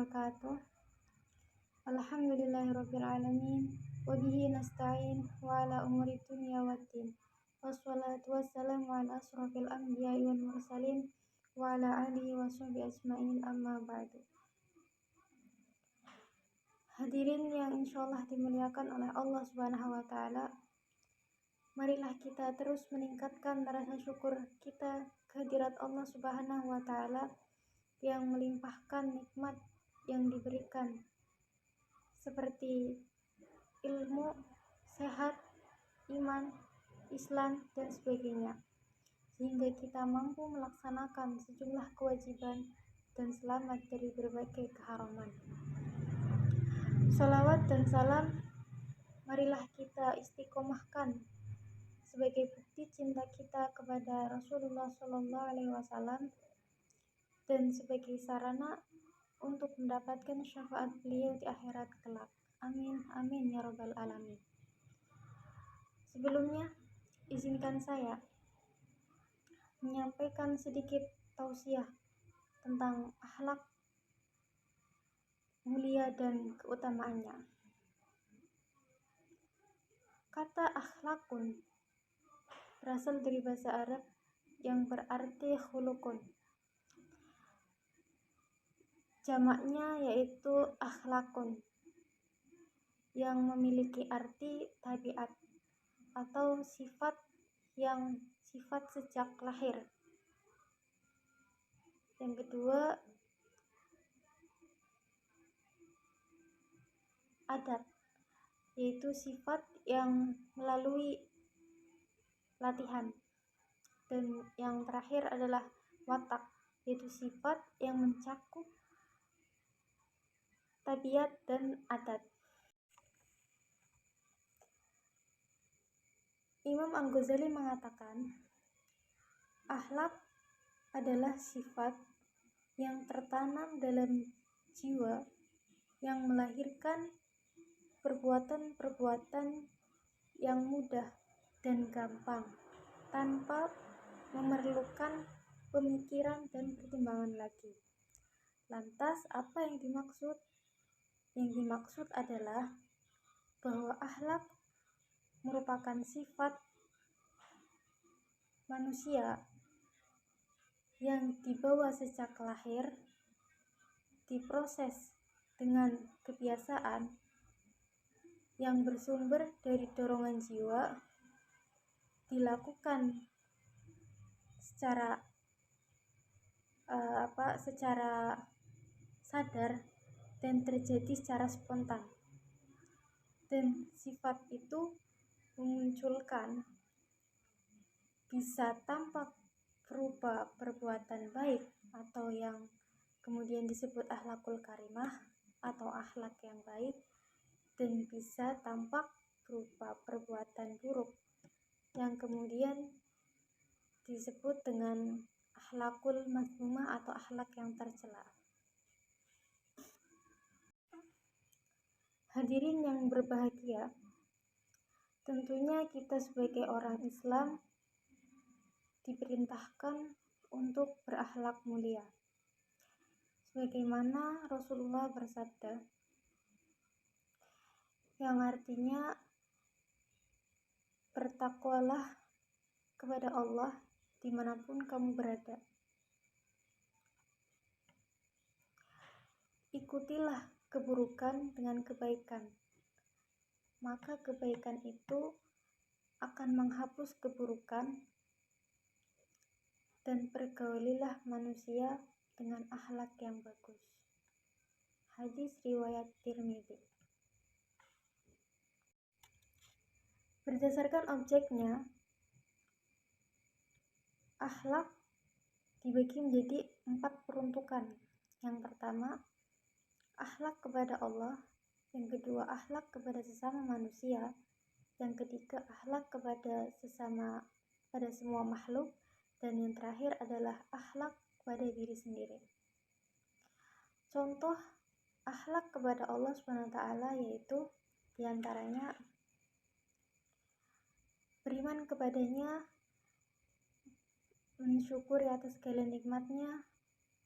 wabarakatuh. Alhamdulillahirrabbilalamin. Wabihi nasta'in wa ala umuri dunya waddin. Wassalatu wassalamu ala asrafil anbiya'i wal mursalin wa ala alihi wa sahbihi ajma'in, amma ba'du. Hadirin yang insyaallah dimuliakan oleh Allah Subhanahu wa taala, marilah kita terus meningkatkan rasa syukur kita kehadirat Allah Subhanahu wa taala yang melimpahkan nikmat yang diberikan seperti ilmu, sehat, iman, Islam, dan sebagainya, sehingga kita mampu melaksanakan sejumlah kewajiban dan selamat dari berbagai keharaman. Salawat dan salam marilah kita istiqomahkan sebagai bukti cinta kita kepada Rasulullah SAW dan sebagai sarana untuk mendapatkan syafaat beliau di akhirat kelak. Amin, amin ya rabbal alamin. Sebelumnya, izinkan saya menyampaikan sedikit tausiah tentang akhlak mulia dan keutamaannya. Kata akhlakun berasal dari bahasa Arab yang berarti khulukun. Jamaknya yaitu akhlakun, yang memiliki arti tabiat atau sifat sejak lahir. Yang kedua, adat, yaitu sifat yang melalui latihan. Dan yang terakhir adalah watak, yaitu sifat yang mencakup tabiat dan adat. Imam Al-Ghazali mengatakan, akhlak adalah sifat yang tertanam dalam jiwa yang melahirkan perbuatan-perbuatan yang mudah dan gampang tanpa memerlukan pemikiran dan pertimbangan lagi. Lantas apa yang dimaksud? Yang dimaksud adalah bahwa akhlak merupakan sifat manusia yang dibawa sejak lahir, diproses dengan kebiasaan yang bersumber dari dorongan jiwa, dilakukan secara sadar dan terjadi secara spontan. Dan sifat itu memunculkan bisa tampak berupa perbuatan baik atau yang kemudian disebut akhlakul karimah atau akhlak yang baik, dan bisa tampak berupa perbuatan buruk yang kemudian disebut dengan akhlakul mazmumah atau akhlak yang tercela. Hadirin yang berbahagia, tentunya kita sebagai orang Islam diperintahkan untuk berakhlak mulia. Sebagaimana Rasulullah bersabda, yang artinya bertakwalah kepada Allah dimanapun kamu berada. Ikutilah keburukan dengan kebaikan, maka kebaikan itu akan menghapus keburukan, dan pergaulilah manusia dengan akhlak yang bagus. Hadis riwayat Tirmidzi. Berdasarkan objeknya, akhlak dibagi menjadi 4 peruntukan. Yang pertama, akhlak kepada Allah. Yang kedua, akhlak kepada sesama manusia. Yang ketiga, akhlak kepada semua makhluk. Dan yang terakhir adalah akhlak kepada diri sendiri. Contoh akhlak kepada Allah SWT yaitu diantaranya beriman kepadanya, mensyukuri atas segala nikmatnya,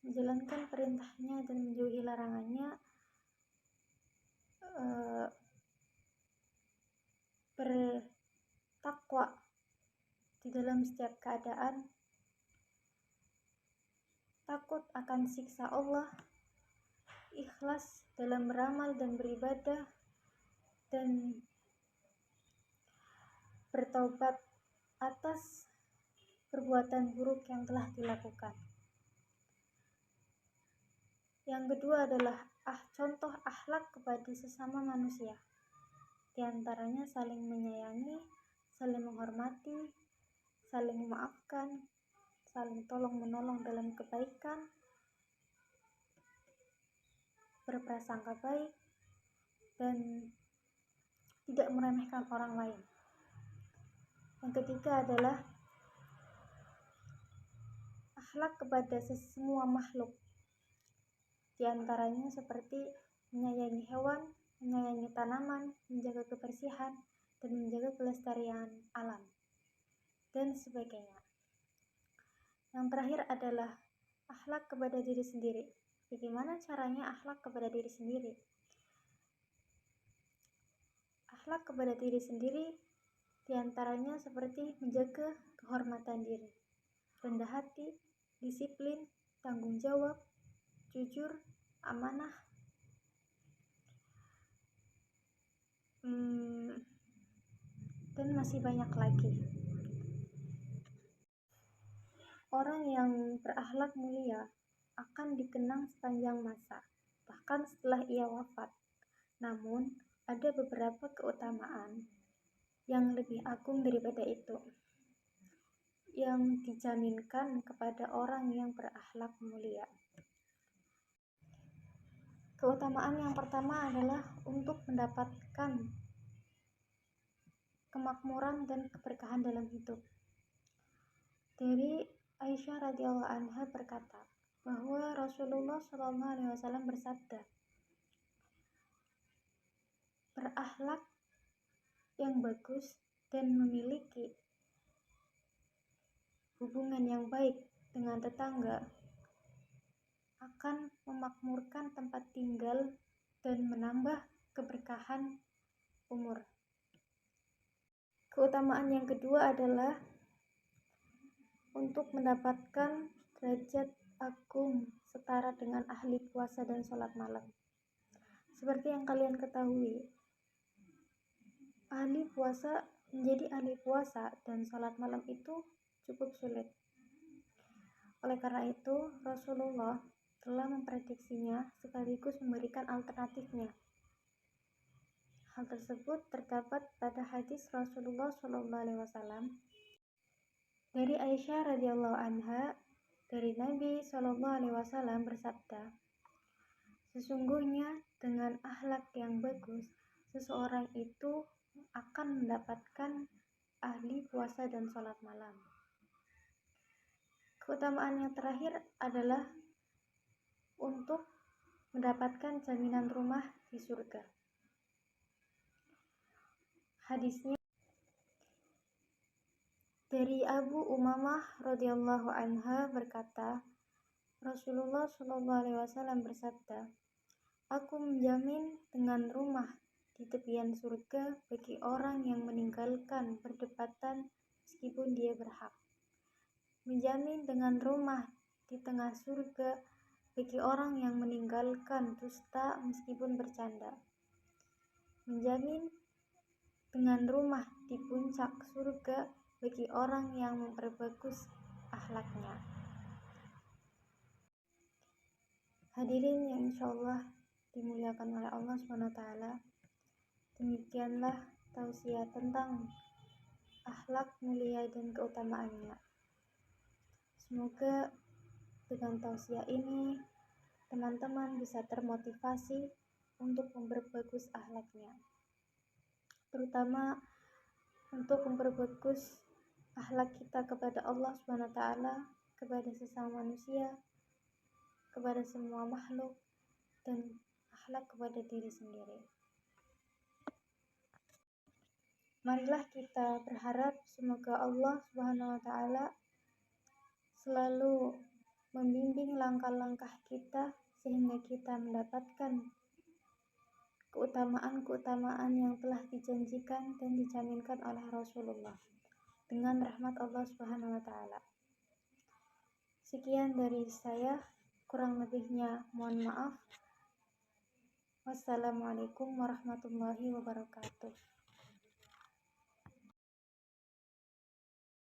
menjalankan perintahnya dan menjauhi larangannya, di dalam setiap keadaan, takut akan siksa Allah, ikhlas dalam beramal dan beribadah, dan bertaubat atas perbuatan buruk yang telah dilakukan. Yang kedua adalah contoh akhlak kepada sesama manusia. Di antaranya saling menyayangi, saling menghormati, saling memaafkan, saling tolong-menolong dalam kebaikan, berprasangka baik, dan tidak meremehkan orang lain. Yang ketiga adalah akhlak kepada semua makhluk. Di antaranya seperti menyayangi hewan, menyayangi tanaman, menjaga kebersihan, dan menjaga kelestarian alam, dan sebagainya. Yang terakhir adalah akhlak kepada diri sendiri. Bagaimana caranya akhlak kepada diri sendiri? Akhlak kepada diri sendiri diantaranya seperti menjaga kehormatan diri, rendah hati, disiplin, tanggung jawab, jujur, amanah, dan masih banyak lagi. Orang yang berakhlak mulia akan dikenang sepanjang masa, bahkan setelah ia wafat. Namun, ada beberapa keutamaan yang lebih agung daripada itu, yang dijaminkan kepada orang yang berakhlak mulia. Keutamaan yang pertama adalah untuk mendapatkan kemakmuran dan keberkahan dalam hidup. Dari Aisyah radhiyallahu anha berkata bahwa Rasulullah SAW bersabda, berakhlak yang bagus dan memiliki hubungan yang baik dengan tetangga akan memakmurkan tempat tinggal dan menambah keberkahan umur. Keutamaan yang kedua adalah untuk mendapatkan derajat agung setara dengan ahli puasa dan sholat malam. Seperti yang kalian ketahui, menjadi ahli puasa dan sholat malam itu cukup sulit. Oleh karena itu, Rasulullah telah memprediksinya sekaligus memberikan alternatifnya. Hal tersebut terdapat pada hadis Rasulullah SAW dari Aisyah radhiyallahu anha, dari Nabi SAW bersabda, sesungguhnya dengan akhlak yang bagus, seseorang itu akan mendapatkan ahli puasa dan sholat malam. Keutamaan yang terakhir adalah untuk mendapatkan jaminan rumah di surga. Hadisnya dari Abu Umamah radhiyallahu anha berkata, Rasulullah SAW bersabda, aku menjamin dengan rumah di tepian surga bagi orang yang meninggalkan perdebatan meskipun dia berhak. Menjamin dengan rumah di tengah surga bagi orang yang meninggalkan dusta meskipun bercanda. Menjamin dengan rumah di puncak surga bagi orang yang memperbagus akhlaknya. Hadirin yang insyaallah dimuliakan oleh Allah SWT, demikianlah tausiah tentang akhlak mulia dan keutamaannya. Semoga dengan tausiah ini teman-teman bisa termotivasi untuk memperbagus akhlaknya, terutama untuk memperbagus akhlak kita kepada Allah SWT, kepada sesama manusia, kepada semua makhluk, dan akhlak kepada diri sendiri. Marilah kita berharap semoga Allah SWT selalu membimbing langkah-langkah kita sehingga kita mendapatkan keutamaan-keutamaan yang telah dijanjikan dan dijaminkan oleh Rasulullah. dengan rahmat Allah Subhanahu wa taala. Sekian dari saya, kurang lebihnya mohon maaf. Wassalamualaikum warahmatullahi wabarakatuh.